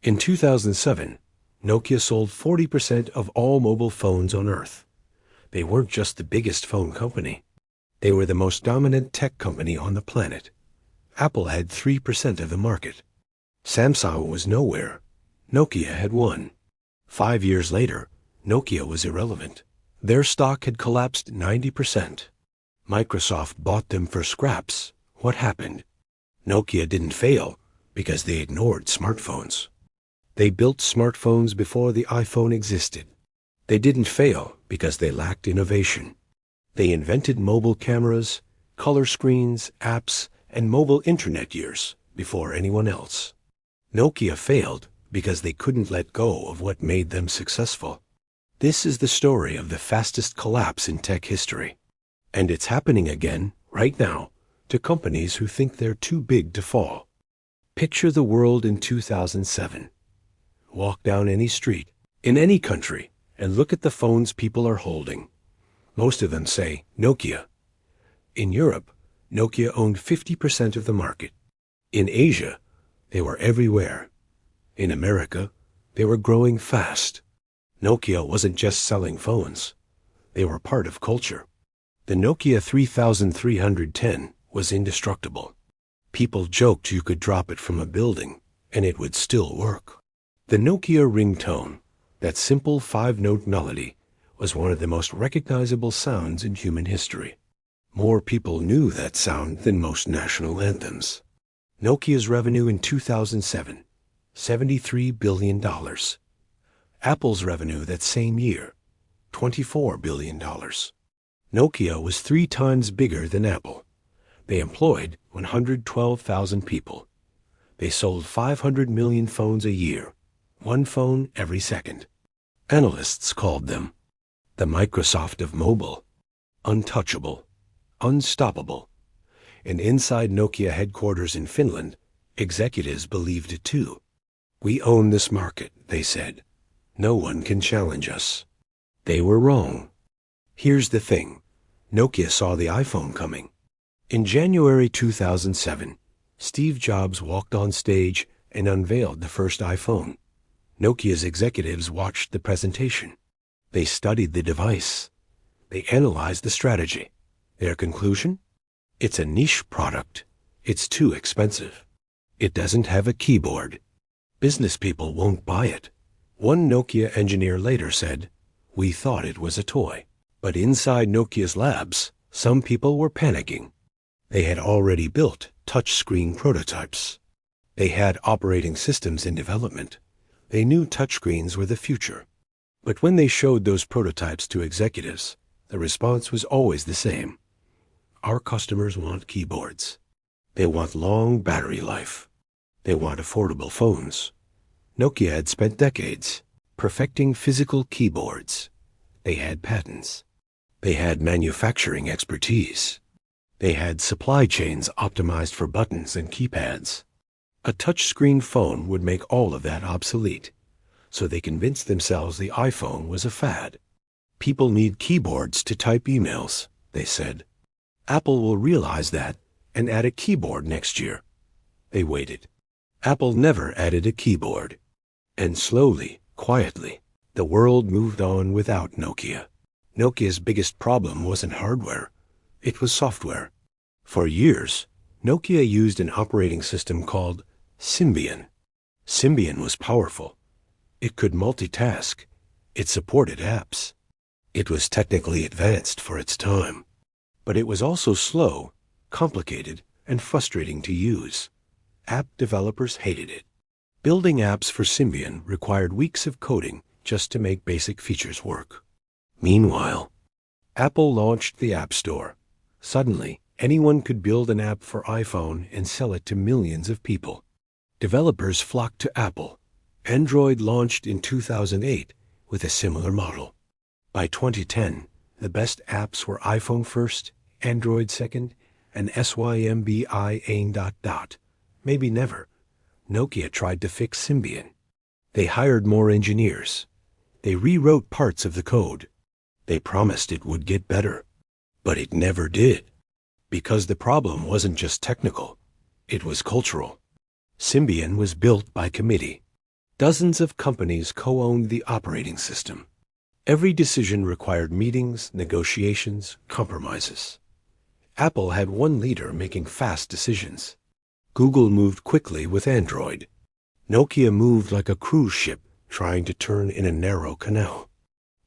In 2007, Nokia sold 40% of all mobile phones on Earth. They weren't just the biggest phone company. They were the most dominant tech company on the planet. Apple had 3% of the market. Samsung was nowhere. Nokia had won. 5 years later, Nokia was irrelevant. Their stock had collapsed 90%. Microsoft bought them for scraps. What happened? Nokia didn't fail because they ignored smartphones. They built smartphones before the iPhone existed. They didn't fail because they lacked innovation. They invented mobile cameras, color screens, apps, and mobile internet years before anyone else. Nokia failed because they couldn't let go of what made them successful. This is the story of the fastest collapse in tech history. And it's happening again, right now, to companies who think they're too big to fall. Picture the world in 2007. Walk down any street, in any country, and look at the phones people are holding. Most of them say Nokia. In Europe, Nokia owned 50% of the market. In Asia, they were everywhere. In America, they were growing fast. Nokia wasn't just selling phones. They were part of culture. The Nokia 3310 was indestructible. People joked you could drop it from a building, and it would still work. The Nokia ringtone, that simple 5-note melody, was one of the most recognizable sounds in human history. More people knew that sound than most national anthems. Nokia's revenue in 2007, $73 billion. Apple's revenue that same year, $24 billion. Nokia was 3 times bigger than Apple. They employed 112,000 people. They sold 500 million phones a year, 1 phone every second. Analysts called them the Microsoft of mobile, untouchable, unstoppable. And inside Nokia headquarters in Finland, executives believed it too. We own this market, they said. No one can challenge us. They were wrong. Here's the thing. Nokia saw the iPhone coming. In January 2007, Steve Jobs walked on stage and unveiled the first iPhone. Nokia's executives watched the presentation. They studied the device. They analyzed the strategy. Their conclusion? It's a niche product. It's too expensive. It doesn't have a keyboard. Business people won't buy it. One Nokia engineer later said, "We thought it was a toy." But inside Nokia's labs, some people were panicking. They had already built touchscreen prototypes. They had operating systems in development. They knew touchscreens were the future. But when they showed those prototypes to executives, the response was always the same. Our customers want keyboards. They want long battery life. They want affordable phones. Nokia had spent decades perfecting physical keyboards. They had patents. They had manufacturing expertise. They had supply chains optimized for buttons and keypads. A touchscreen phone would make all of that obsolete, so they convinced themselves the iPhone was a fad. People need keyboards to type emails, they said. Apple will realize that and add a keyboard next year. They waited. Apple never added a keyboard. And slowly, quietly, the world moved on without Nokia. Nokia's biggest problem wasn't hardware. It was software. For years, Nokia used an operating system called Symbian. Symbian was powerful. It could multitask. It supported apps. It was technically advanced for its time. But it was also slow, complicated, and frustrating to use. App developers hated it. Building apps for Symbian required weeks of coding just to make basic features work. Meanwhile, Apple launched the App Store. Suddenly, anyone could build an app for iPhone and sell it to millions of people. Developers flocked to Apple. Android launched in 2008 with a similar model. By 2010, the best apps were iPhone first, Android second, and SYMBIA ... Maybe never. Nokia tried to fix Symbian. They hired more engineers. They rewrote parts of the code. They promised it would get better. But it never did. Because the problem wasn't just technical. It was cultural. Symbian was built by committee. Dozens of companies co-owned the operating system. Every decision required meetings, negotiations, compromises. Apple had one leader making fast decisions. Google moved quickly with Android. Nokia moved like a cruise ship trying to turn in a narrow canal.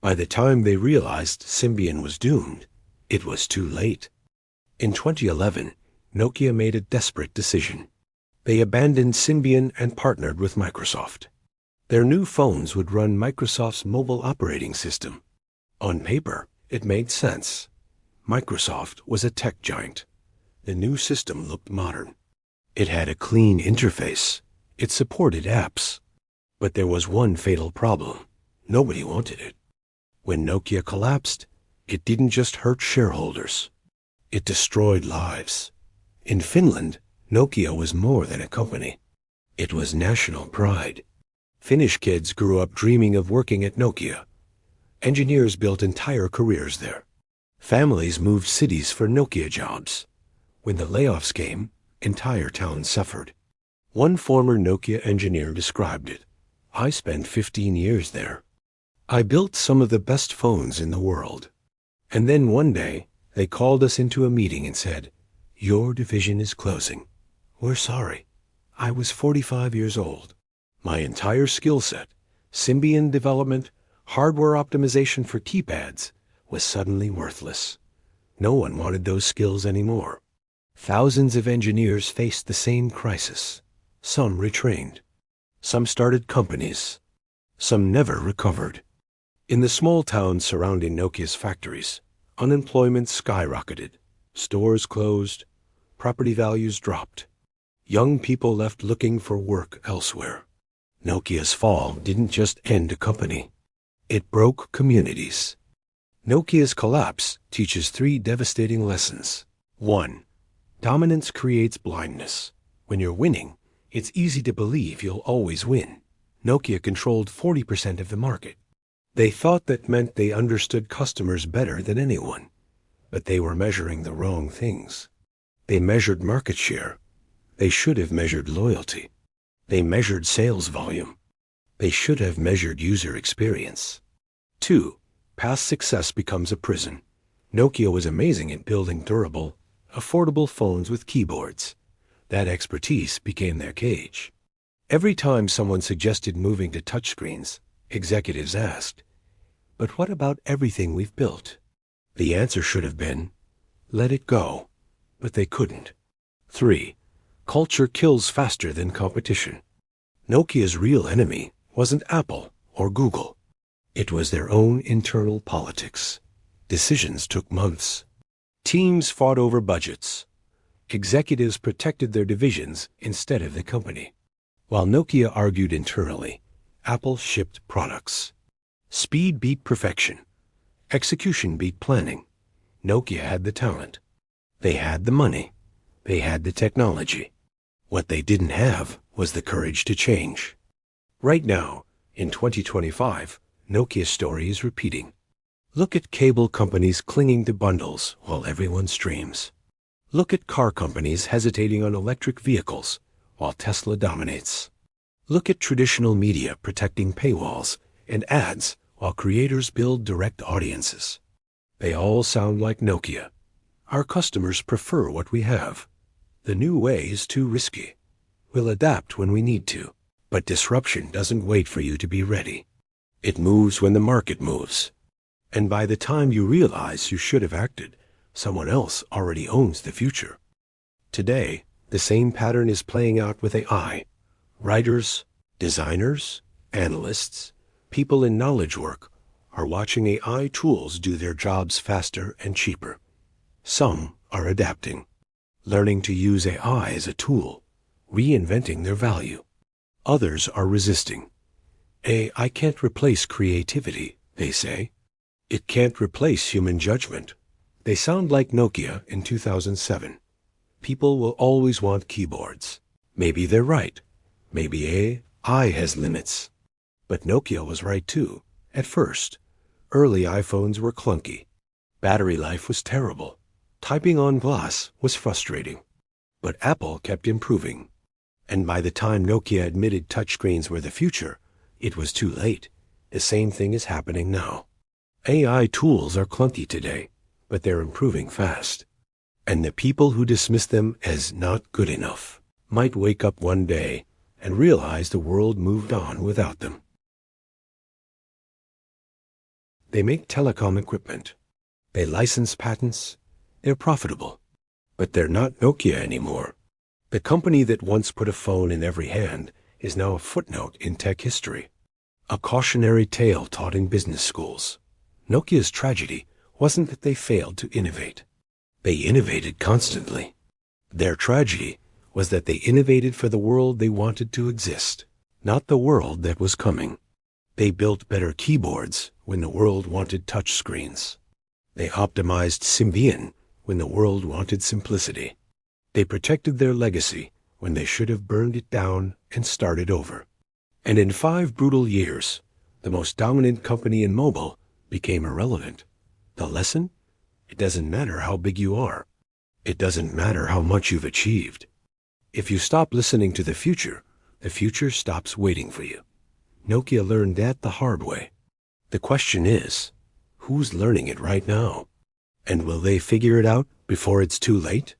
By the time they realized Symbian was doomed, it was too late. In 2011, Nokia made a desperate decision. They abandoned Symbian and partnered with Microsoft. Their new phones would run Microsoft's mobile operating system. On paper, it made sense. Microsoft was a tech giant. The new system looked modern. It had a clean interface. It supported apps. But there was one fatal problem. Nobody wanted it. When Nokia collapsed, it didn't just hurt shareholders. It destroyed lives. In Finland, Nokia was more than a company. It was national pride. Finnish kids grew up dreaming of working at Nokia. Engineers built entire careers there. Families moved cities for Nokia jobs. When the layoffs came, entire towns suffered. One former Nokia engineer described it. I spent 15 years there. I built some of the best phones in the world. And then one day, they called us into a meeting and said, "Your division is closing. We're sorry." I was 45 years old. My entire skill set, Symbian development, hardware optimization for keypads, was suddenly worthless. No one wanted those skills anymore. Thousands of engineers faced the same crisis. Some retrained. Some started companies. Some never recovered. In the small towns surrounding Nokia's factories, unemployment skyrocketed. Stores closed. Property values dropped. Young people left looking for work elsewhere. Nokia's fall didn't just end a company. It broke communities. Nokia's collapse teaches 3 devastating lessons. 1. Dominance creates blindness. When you're winning, it's easy to believe you'll always win. Nokia controlled 40% of the market. They thought that meant they understood customers better than anyone. But they were measuring the wrong things. They measured market share. They should have measured loyalty. They measured sales volume. They should have measured user experience. 2. Past success becomes a prison. Nokia was amazing at building durable, affordable phones with keyboards. That expertise became their cage. Every time someone suggested moving to touchscreens, executives asked, "But what about everything we've built?" The answer should have been, "Let it go." But they couldn't. 3. Culture kills faster than competition. Nokia's real enemy wasn't Apple or Google. It was their own internal politics. Decisions took months. Teams fought over budgets. Executives protected their divisions instead of the company. While Nokia argued internally, Apple shipped products. Speed beat perfection. Execution beat planning. Nokia had the talent. They had the money. They had the technology. What they didn't have was the courage to change. Right now, in 2025, Nokia's story is repeating. Look at cable companies clinging to bundles while everyone streams. Look at car companies hesitating on electric vehicles while Tesla dominates. Look at traditional media protecting paywalls and ads while creators build direct audiences. They all sound like Nokia. Our customers prefer what we have. The new way is too risky. We'll adapt when we need to, but disruption doesn't wait for you to be ready. It moves when the market moves. And by the time you realize you should have acted, someone else already owns the future. Today, the same pattern is playing out with AI. Writers, designers, analysts, people in knowledge work are watching AI tools do their jobs faster and cheaper. Some are adapting, learning to use AI as a tool, reinventing their value. Others are resisting. AI can't replace creativity, they say. It can't replace human judgment. They sound like Nokia in 2007. People will always want keyboards. Maybe they're right. Maybe AI has limits. But Nokia was right too, at first. Early iPhones were clunky. Battery life was terrible. Typing on glass was frustrating. But Apple kept improving. And by the time Nokia admitted touchscreens were the future, It was too late. The same thing is happening now. AI tools are clunky today, but they're improving fast. And the people who dismiss them as not good enough might wake up one day and realize the world moved on without them. They make telecom equipment. They license patents. They're profitable. But they're not Nokia anymore. The company that once put a phone in every hand is now a footnote in tech history, a cautionary tale taught in business schools. Nokia's tragedy wasn't that they failed to innovate. They innovated constantly. Their tragedy was that they innovated for the world they wanted to exist, not the world that was coming. They built better keyboards when the world wanted touchscreens. They optimized Symbian when the world wanted simplicity. They protected their legacy when they should have burned it down and started over. And in 5 brutal years, the most dominant company in mobile became irrelevant. The lesson? It doesn't matter how big you are. It doesn't matter how much you've achieved. If you stop listening to the future stops waiting for you. Nokia learned that the hard way. The question is, who's learning it right now? And will they figure it out before it's too late?